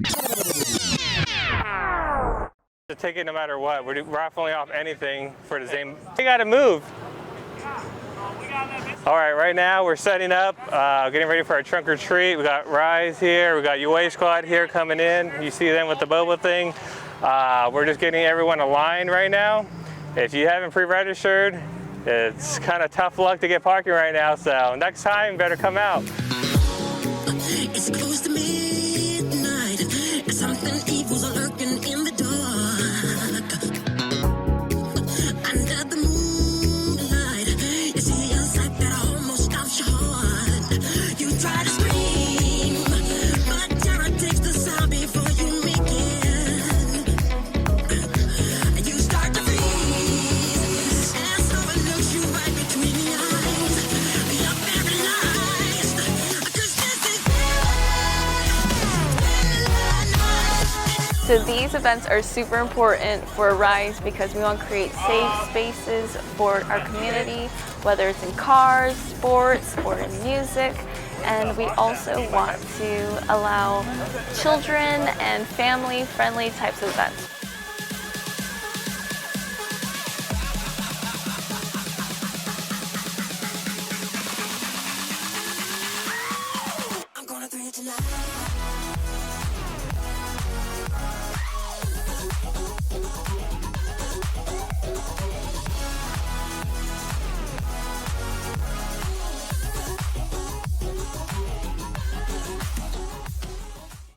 The ticket no matter what. We're raffling off anything for the same. We gotta move. All right, right now we're setting up, getting ready for our trunk or treat. We got Rise here, we got UA Squad here coming in. You see them with the boba thing. We're just getting everyone aligned right now. If you haven't pre-registered, it's kind of tough luck to get parking right now, so next time better come out. It's close to midnight, and something evil's lurking in the dark. Under the moonlight, you see a sight that almost stops your heart. You try to scream, but terror takes the sound before you make it. You start to freeze, and someone looks you right between the eyes. You're paralyzed, 'cause this is. So these events are super important for Rise because we want to create safe spaces for our community, whether it's in cars, sports, or in music. And we also want to allow children and family-friendly types of events.